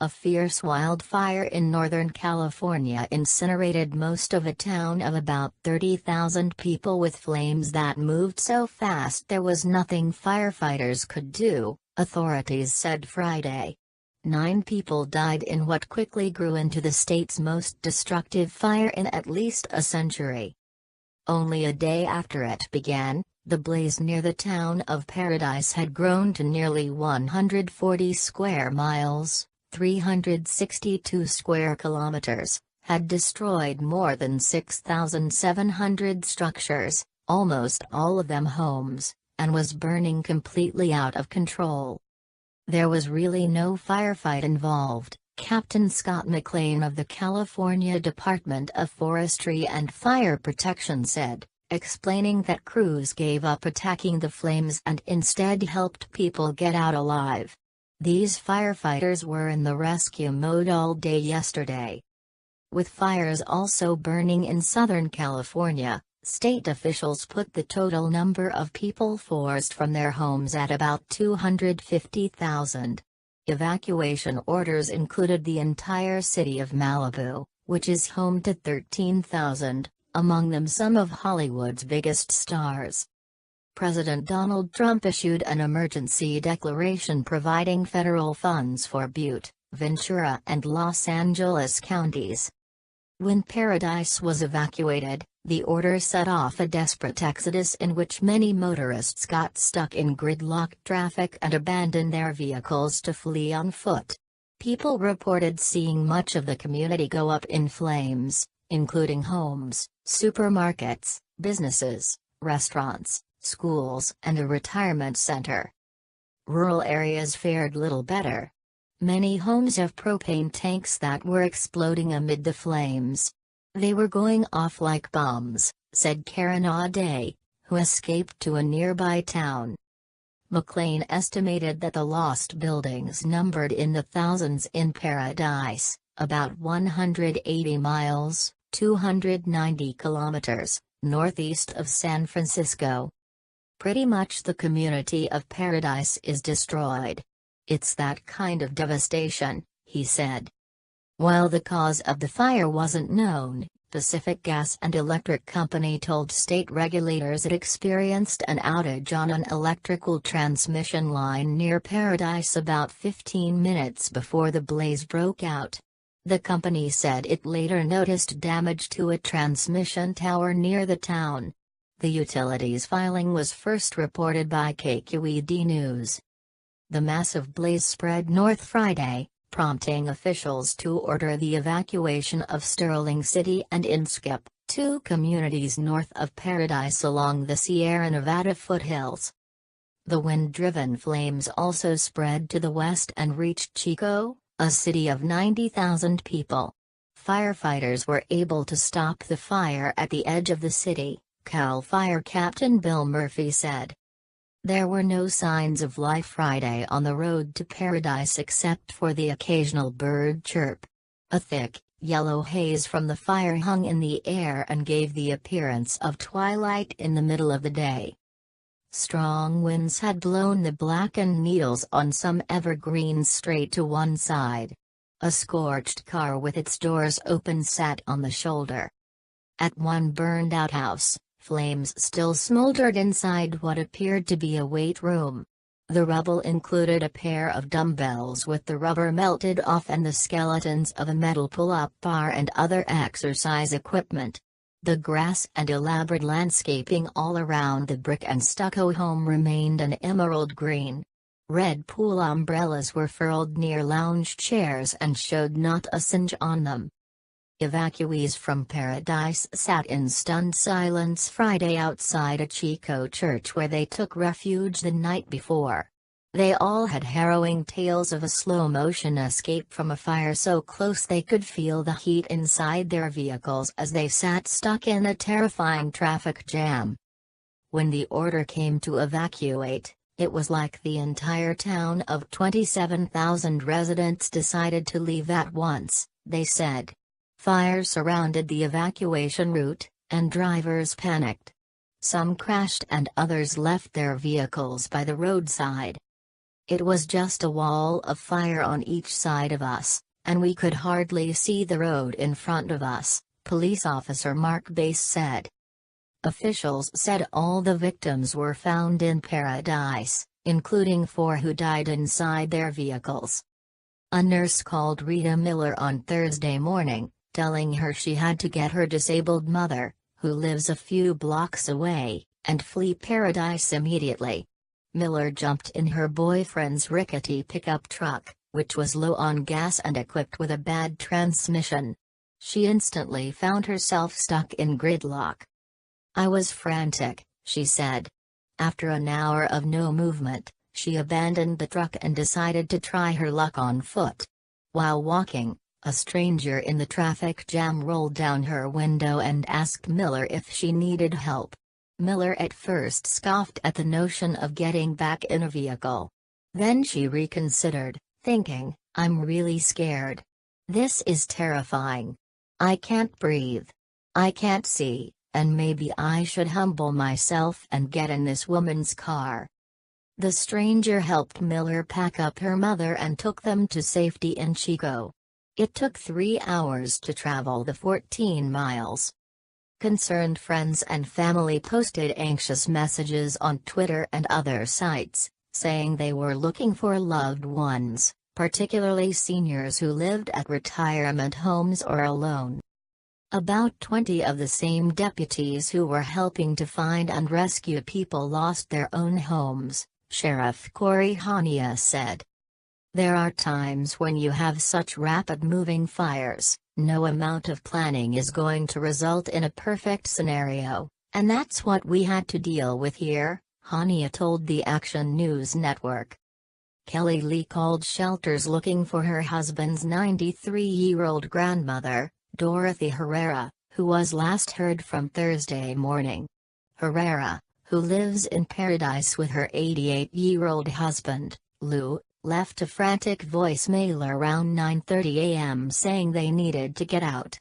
A fierce wildfire in Northern California incinerated most of a town of about 30,000 people with flames that moved so fast there was nothing firefighters could do, authorities said Friday. 9 people died in what quickly grew into the state's most destructive fire in at least a century. Only a day after it began, the blaze near the town of Paradise had grown to nearly 140 square miles. 362 square kilometers, had destroyed more than 6,700 structures, almost all of them homes, and was burning completely out of control. There was really no firefight involved, Captain Scott McLean of the California Department of Forestry and Fire Protection said, explaining that crews gave up attacking the flames and instead helped people get out alive. These firefighters were in the rescue mode all day yesterday. With fires also burning in Southern California, state officials put the total number of people forced from their homes at about 250,000. Evacuation orders included the entire city of Malibu, which is home to 13,000, among them some of Hollywood's biggest stars. President Donald Trump issued an emergency declaration providing federal funds for Butte, Ventura and Los Angeles counties. When Paradise was evacuated, the order set off a desperate exodus in which many motorists got stuck in gridlocked traffic and abandoned their vehicles to flee on foot. People reported seeing much of the community go up in flames, including homes, supermarkets, businesses, restaurants, schools and a retirement center. Rural areas fared little better. Many homes have propane tanks that were exploding amid the flames. They were going off like bombs, said Karen Auday, who escaped to a nearby town. McLean estimated that the lost buildings numbered in the thousands in Paradise, about 180 miles, 290 kilometers, northeast of San Francisco. Pretty much the community of Paradise is destroyed. It's that kind of devastation, he said. While the cause of the fire wasn't known, Pacific Gas and Electric Company told state regulators it experienced an outage on an electrical transmission line near Paradise about 15 minutes before the blaze broke out. The company said it later noticed damage to a transmission tower near the town. The utilities filing was first reported by KQED News. The massive blaze spread north Friday, prompting officials to order the evacuation of Sterling City and Inskip, 2 communities north of Paradise along the Sierra Nevada foothills. The wind-driven flames also spread to the west and reached Chico, a city of 90,000 people. Firefighters were able to stop the fire at the edge of the city, Cal Fire Captain Bill Murphy said. There were no signs of life Friday on the road to Paradise except for the occasional bird chirp. A thick, yellow haze from the fire hung in the air and gave the appearance of twilight in the middle of the day. Strong winds had blown the blackened needles on some evergreens straight to one side. A scorched car with its doors open sat on the shoulder. At one burned-out house, flames still smoldered inside what appeared to be a weight room. The rubble included a pair of dumbbells with the rubber melted off and the skeletons of a metal pull-up bar and other exercise equipment. The grass and elaborate landscaping all around the brick and stucco home remained an emerald green. Red pool umbrellas were furled near lounge chairs and showed not a singe on them. Evacuees from Paradise sat in stunned silence Friday outside a Chico church where they took refuge the night before. They all had harrowing tales of a slow-motion escape from a fire so close they could feel the heat inside their vehicles as they sat stuck in a terrifying traffic jam. When the order came to evacuate, it was like the entire town of 27,000 residents decided to leave at once, they said. Fire surrounded the evacuation route, and drivers panicked. Some crashed and others left their vehicles by the roadside. It was just a wall of fire on each side of us, and we could hardly see the road in front of us, Police Officer Mark Bass said. Officials said all the victims were found in Paradise, including 4 who died inside their vehicles. A nurse called Rita Miller on Thursday morning, telling her she had to get her disabled mother, who lives a few blocks away, and flee Paradise immediately. Miller jumped in her boyfriend's rickety pickup truck, which was low on gas and equipped with a bad transmission. She instantly found herself stuck in gridlock. "I was frantic," she said. After an hour of no movement, she abandoned the truck and decided to try her luck on foot. While walking, a stranger in the traffic jam rolled down her window and asked Miller if she needed help. Miller at first scoffed at the notion of getting back in a vehicle. Then she reconsidered, thinking, "I'm really scared. This is terrifying. I can't breathe. I can't see, and maybe I should humble myself and get in this woman's car." The stranger helped Miller pack up her mother and took them to safety in Chico. It took 3 hours to travel the 14 miles. Concerned friends and family posted anxious messages on Twitter and other sites, saying they were looking for loved ones, particularly seniors who lived at retirement homes or alone. About 20 of the same deputies who were helping to find and rescue people lost their own homes, Sheriff Corey Hania said. "There are times when you have such rapid-moving fires, no amount of planning is going to result in a perfect scenario, and that's what we had to deal with here," Hania told the Action News Network. Kelly Lee called shelters looking for her husband's 93-year-old grandmother, Dorothy Herrera, who was last heard from Thursday morning. Herrera, who lives in Paradise with her 88-year-old husband, Lou, left a frantic voicemail around 9:30 a.m. saying they needed to get out.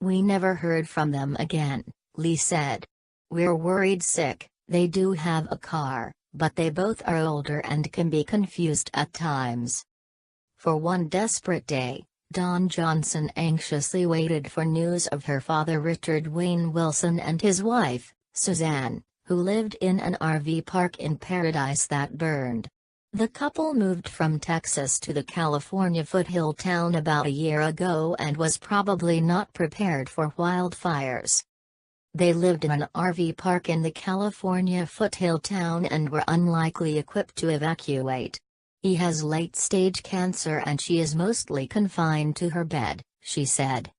"We never heard from them again," Lee said. "We're worried sick. They do have a car, but they both are older and can be confused at times." For one desperate day, Dawn Johnson anxiously waited for news of her father Richard Wayne Wilson and his wife, Suzanne, who lived in an RV park in Paradise that burned. The couple moved from Texas to the California foothill town about a year ago and was probably not prepared for wildfires. They lived in an RV park in the California foothill town and were unlikely equipped to evacuate. "He has late-stage cancer and she is mostly confined to her bed," she said.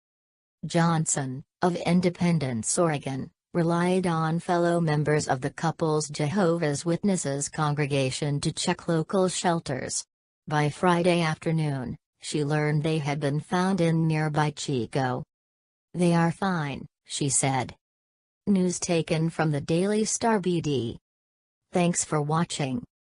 Johnson, of Independence, Oregon, relied on fellow members of the couple's Jehovah's Witnesses congregation to check local shelters. By Friday afternoon, she learned they had been found in nearby Chico. "They are fine," she said. News taken from the Daily Star BD. Thanks for watching.